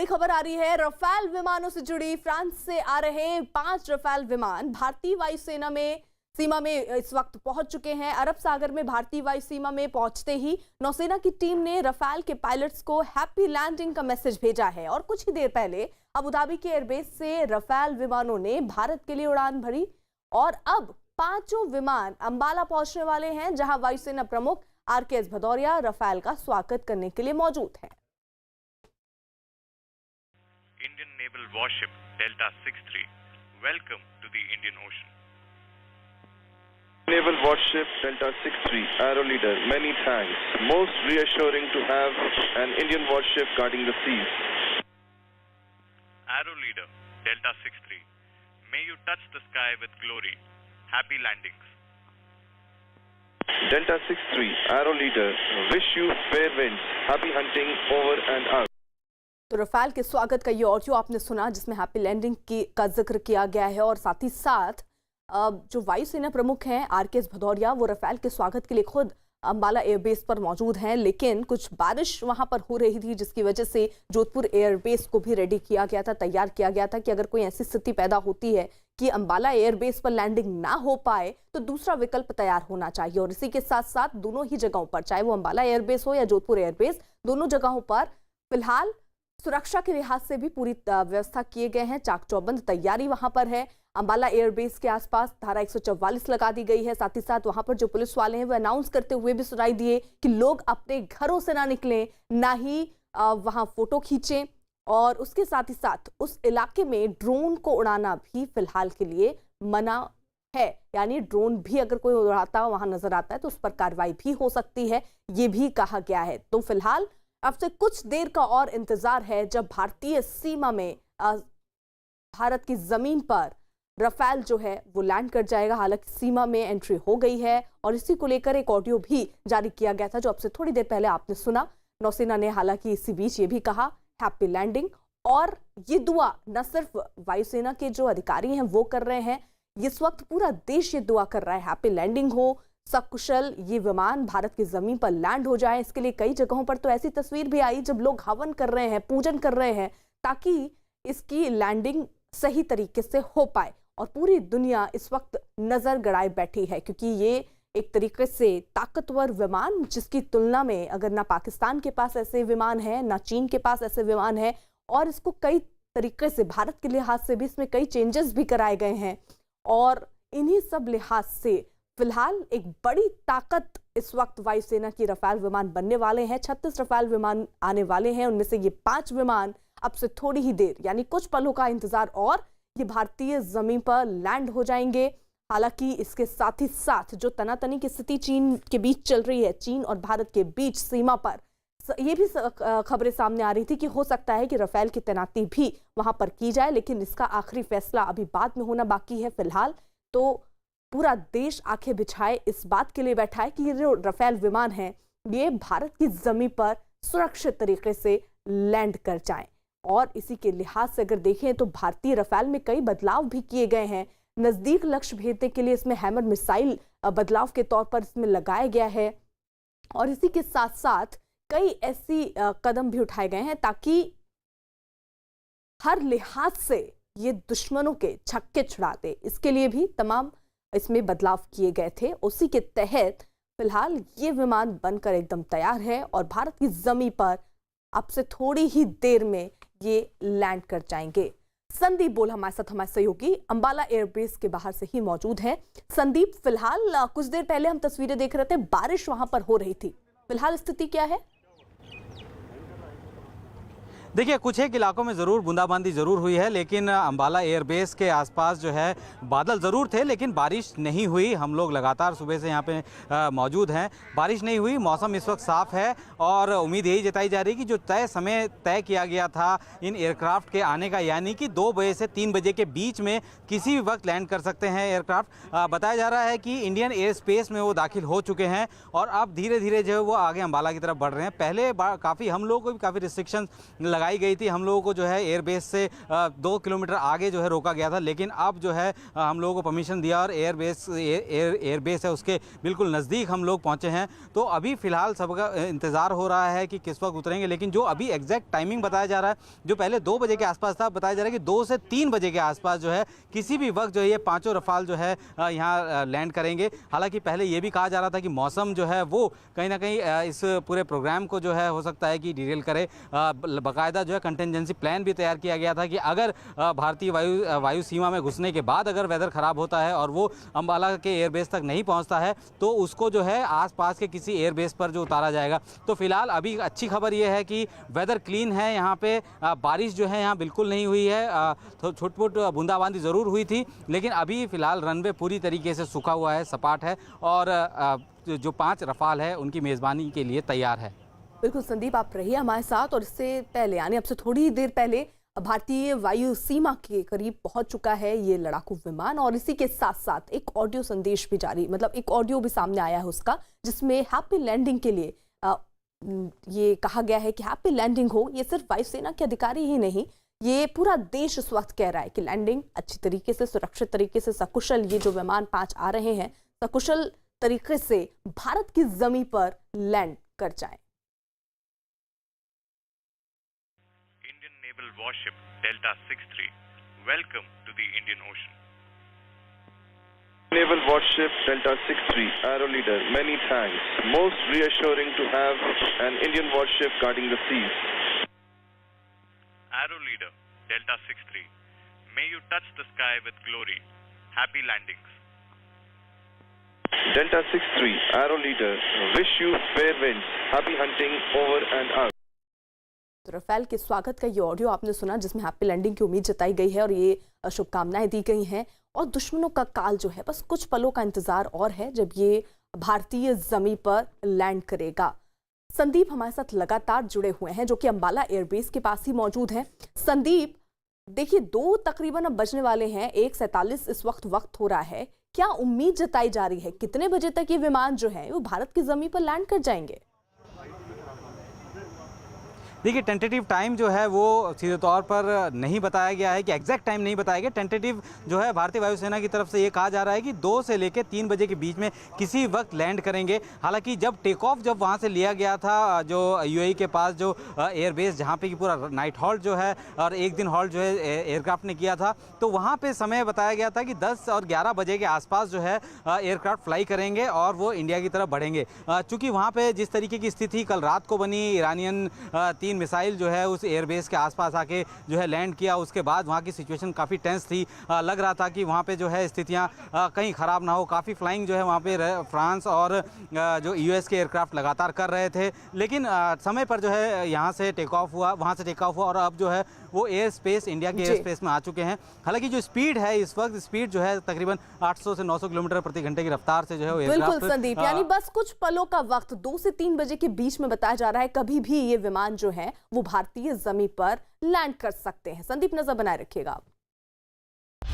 बड़ी खबर आ रही है रफाल विमानों से जुड़ी। फ्रांस से आ रहे 5 रफाल विमान भारतीय वायुसेना में सीमा में इस वक्त पहुंच चुके हैं। अरब सागर में भारतीय वायु सीमा में पहुंचते ही नौसेना की टीम ने रफाल के पायलट्स को हैप्पी लैंडिंग का मैसेज भेजा है और कुछ ही देर पहले अबू धाबी के एयरबेस से रफाल विमानों ने भारत के लिए उड़ान भरी और अब 5 विमान अंबाला पहुंचने वाले हैं, जहां वायुसेना प्रमुख RKS भदौरिया रफाल का स्वागत करने के लिए मौजूद हैं। Indian Naval Warship Delta 63, welcome to the Indian Ocean. Naval Warship Delta 63, Arrow Leader, many thanks. Most reassuring to have an Indian warship guarding the seas. Arrow Leader Delta 63, may you touch the sky with glory. Happy landings. Delta 63, Arrow Leader, wish you fair winds. Happy hunting over and out. तो Rafale के स्वागत का ये audio आपने सुना जिसमें happy landing का जिक्र किया गया है और साथ ही साथ जो वायुसेना प्रमुख हैं RKS भदौरिया वो रफाल के स्वागत के लिए खुद अंबाला एयरबेस पर मौजूद हैं, लेकिन कुछ बारिश वहां पर हो रही थी जिसकी वजह से जोधपुर एयरबेस को भी रेडी किया गया था, तैयार किया गया था कि अगर कोई ऐसी स्थिति पैदा होती है कि अंबाला एयरबेस पर लैंडिंग ना हो पाए तो दूसरा विकल्प तैयार होना चाहिए। और इसी के साथ साथ दोनों ही जगहों पर, चाहे वो अंबाला एयरबेस हो या जोधपुर एयरबेस, दोनों जगहों पर फिलहाल सुरक्षा के लिहाज से भी पूरी व्यवस्था किए गए हैं। चाक चौबंद तैयारी वहां पर है। अंबाला एयरबेस के आसपास धारा 144 लगा दी गई है। साथ ही साथ वहां पर जो पुलिस वाले हैं वो अनाउंस करते हुए भी सुनाई दिए कि लोग अपने घरों से ना निकलें, ना ही वहां फोटो खींचें, और उसके साथ ही साथ उस इलाके में ड्रोन को उड़ाना भी फिलहाल के लिए मना है। यानी ड्रोन भी अगर कोई उड़ाता हुआ वहां नजर आता है तो उस पर कार्रवाई भी हो सकती है, ये भी कहा गया है। तो फिलहाल अब से कुछ देर का और इंतजार है जब भारतीय सीमा में भारत की जमीन पर रफाल जो है वो लैंड कर जाएगा। हालांकि सीमा में एंट्री हो गई है और इसी को लेकर एक ऑडियो भी जारी किया गया था जो अब से थोड़ी देर पहले आपने सुना। नौसेना ने हालांकि इसी बीच ये भी कहा हैप्पी लैंडिंग, और ये दुआ न सिर्फ वायुसेना के जो अधिकारी हैं वो कर रहे हैं, इस वक्त पूरा देश ये दुआ कर रहा है हैप्पी लैंडिंग हो, सकुशल ये विमान भारत की जमीन पर लैंड हो जाए। इसके लिए कई जगहों पर तो ऐसी तस्वीर भी आई जब लोग हवन कर रहे हैं, पूजन कर रहे हैं, ताकि इसकी लैंडिंग सही तरीके से हो पाए। और पूरी दुनिया इस वक्त नजर गड़ाए बैठी है क्योंकि ये एक तरीके से ताकतवर विमान, जिसकी तुलना में अगर ना पाकिस्तान के पास ऐसे विमान है ना चीन के पास ऐसे विमान है, और इसको कई तरीके से भारत के लिहाज से भी इसमें कई चेंजेस भी कराए गए हैं। और इन्हीं सब लिहाज से फिलहाल एक बड़ी ताकत इस वक्त वायुसेना की रफाल विमान बनने वाले हैं। 36 रफाल विमान आने वाले हैं, उनमें से ये 5 विमान अब से थोड़ी ही देर यानी कुछ पलों का इंतजार और ये भारतीय जमीन पर लैंड हो जाएंगे। हालांकि इसके साथ ही साथ जो तनातनी की स्थिति चीन के बीच चल रही है, चीन और भारत के बीच सीमा पर, ये भी खबरें सामने आ रही थी कि हो सकता है कि रफाल की तैनाती भी वहां पर की जाए, लेकिन इसका आखिरी फैसला अभी बाद में होना बाकी है। फिलहाल तो पूरा देश आंखें बिछाए इस बात के लिए बैठा है कि ये जो रफाल विमान हैं ये भारत की जमीन पर सुरक्षित तरीके से लैंड कर जाएं। और इसी के लिहाज से अगर देखें तो भारतीय रफाल में कई बदलाव भी किए गए हैं। नजदीक लक्ष्य भेजने के लिए इसमें हैमर मिसाइल बदलाव के तौर पर इसमें लगाया गया है, और इसी के साथ साथ कई ऐसी कदम भी उठाए गए हैं ताकि हर लिहाज से ये दुश्मनों के छक्के छुड़ा दे। इसके लिए भी तमाम इसमें बदलाव किए गए थे। उसी के तहत फिलहाल ये विमान बनकर एकदम तैयार है और भारत की जमीन पर अब से थोड़ी ही देर में ये लैंड कर जाएंगे। संदीप बोल हमारे साथ, हमारे सहयोगी अंबाला एयरबेस के बाहर से ही मौजूद हैं। संदीप, फिलहाल कुछ देर पहले हम तस्वीरें देख रहे थे, बारिश वहां पर हो रही थी, फिलहाल स्थिति क्या है? देखिए, कुछ एक इलाकों में ज़रूर बूंदाबांदी ज़रूर हुई है, लेकिन अंबाला एयरबेस के आसपास जो है बादल ज़रूर थे लेकिन बारिश नहीं हुई। हम लोग लगातार सुबह से यहाँ पे मौजूद हैं, बारिश नहीं हुई, मौसम इस वक्त साफ़ है और उम्मीद यही जताई जा रही है कि जो समय तय किया गया था इन एयरक्राफ्ट के आने का, यानी कि 2 बजे से 3 बजे के बीच में किसी भी वक्त लैंड कर सकते हैं एयरक्राफ्ट। बताया जा रहा है कि इंडियन एयर स्पेस में वो दाखिल हो चुके हैं और अब धीरे धीरे जो है वो आगे अंबाला की तरफ बढ़ रहे हैं। पहले काफ़ी हम लोग को भी काफ़ी रिस्ट्रिक्शन लगाई गई थी। हम लोगों को जो है एयरबेस से 2 किलोमीटर आगे जो है रोका गया था, लेकिन अब जो है हम लोगों को परमिशन दिया और एयरबेस है उसके बिल्कुल नज़दीक हम लोग पहुँचे हैं। तो अभी फ़िलहाल सबका इंतज़ार हो रहा है कि किस वक्त उतरेंगे, लेकिन जो अभी एग्जैक्ट टाइमिंग बताया जा रहा है, जो पहले 2 बजे के आसपास था, बताया जा रहा है कि 2 से 3 बजे के आसपास जो है किसी भी वक्त जो है ये पाँचों रफाल जो है यहाँ लैंड करेंगे। हालांकि पहले ये भी कहा जा रहा था कि मौसम जो है वो कहीं ना कहीं इस पूरे प्रोग्राम को जो है हो सकता है कि डिटेल करे। बाकायदा जो है कंटिजेंसी प्लान भी तैयार किया गया था कि अगर भारतीय वायु सीमा में घुसने के बाद अगर वेदर ख़राब होता है और वो अम्बाला के एयरबेस तक नहीं पहुँचता है तो उसको जो है आसपास के किसी एयरबेस पर जो उतारा जाएगा। तो फिलहाल अभी अच्छी खबर ये है कि वेदर क्लीन है, यहाँ पे बारिश जो है यहाँ बिल्कुल नहीं हुई है, तो छोट-मोट बूंदाबांदी ज़रूर हुई थी, लेकिन अभी फ़िलहाल रनवे पूरी तरीके से सूखा हुआ है, सपाट है और जो 5 रफाल है उनकी मेज़बानी के लिए तैयार है। बिल्कुल संदीप, आप रहिए हमारे साथ। और इससे पहले यानी अब से थोड़ी देर पहले भारतीय वायु सीमा के करीब पहुंच चुका है ये लड़ाकू विमान, और इसी के साथ साथ एक ऑडियो संदेश भी जारी, मतलब एक ऑडियो भी सामने आया है उसका, जिसमें हैप्पी लैंडिंग के लिए ये कहा गया है कि हैप्पी लैंडिंग हो। ये सिर्फ वायुसेना के अधिकारी ही नहीं, ये पूरा देश इस वक्त कह रहा है कि लैंडिंग अच्छी तरीके से, सुरक्षित तरीके से, सकुशल, ये जो विमान 5 आ रहे हैं सकुशल तरीके से भारत की जमीन पर लैंड कर जाएं। Indian naval warship Delta 63, welcome to the Indian Ocean. Naval warship Delta 63, Arrow Leader, many thanks. Most reassuring to have an Indian warship guarding the seas. Arrow Leader Delta 63, may you touch the sky with glory. Happy landings. Delta 63, Arrow Leader, wish you fair winds. Happy hunting, over and out. तो Rafale के स्वागत का ये audio आपने सुना, जिसमें happy landing की उम्मीद जताई गई है और ये शुभकामनाएं दी गई हैं। और दुश्मनों का काल जो है बस कुछ पलों का इंतजार और है जब ये भारतीय जमीन पर लैंड करेगा। संदीप हमारे साथ लगातार जुड़े हुए हैं, जो कि अंबाला एयरबेस के पास ही मौजूद हैं। संदीप, देखिए 2 तकरीबन अब बजने वाले हैं, 1:47 इस वक्त हो रहा है। क्या उम्मीद जताई जा रही है कितने बजे तक ये विमान जो है वो भारत की जमीन पर लैंड कर जाएंगे? देखिए टेंटेटिव टाइम जो है वो सीधे तौर पर नहीं बताया गया है कि एग्जैक्ट टाइम नहीं बताया गया। टेंटेटिव जो है भारतीय वायुसेना की तरफ से ये कहा जा रहा है कि 2 से लेकर 3 बजे के बीच में किसी वक्त लैंड करेंगे। हालांकि जब टेक ऑफ जब वहाँ से लिया गया था जो यूएई के पास जो एयरबेस जहाँ पे कि पूरा नाइट हॉल्ट जो है और 1 दिन हॉल्ट जो है एयरक्राफ्ट ने किया था, तो वहाँ पर समय बताया गया था कि 10 और 11 बजे के आसपास जो है एयरक्राफ्ट फ्लाई करेंगे और वो इंडिया की तरफ बढ़ेंगे। चूँकि वहाँ पर जिस तरीके की स्थिति कल रात को बनी, ईरानियन 3 मिसाइल जो है उस एयरबेस के आसपास आके जो है लैंड किया, उसके बाद वहाँ की सिचुएशन काफ़ी टेंस थी। लग रहा था कि वहाँ पे जो है स्थितियाँ कहीं ख़राब ना हो। काफ़ी फ्लाइंग जो है वहाँ पे फ्रांस और जो यूएस के एयरक्राफ्ट लगातार कर रहे थे, लेकिन समय पर जो है यहाँ से टेक ऑफ हुआ, वहाँ से टेक ऑफ हुआ और अब जो है वो एयर स्पेस, इंडिया के एयर स्पेस में आ चुके हैं। हालांकि जो स्पीड है इस वक्त, स्पीड जो है तकरीबन 800 से 900 किलोमीटर प्रति घंटे की रफ्तार से जो है वो बिल्कुल संदीप, यानी बस कुछ पलों का वक्त, 2 से 3 बजे के बीच में बताया जा रहा है कभी भी ये विमान जो है वो भारतीय जमीन पर लैंड कर सकते हैं। संदीप, नजर बनाए रखिएगा आप।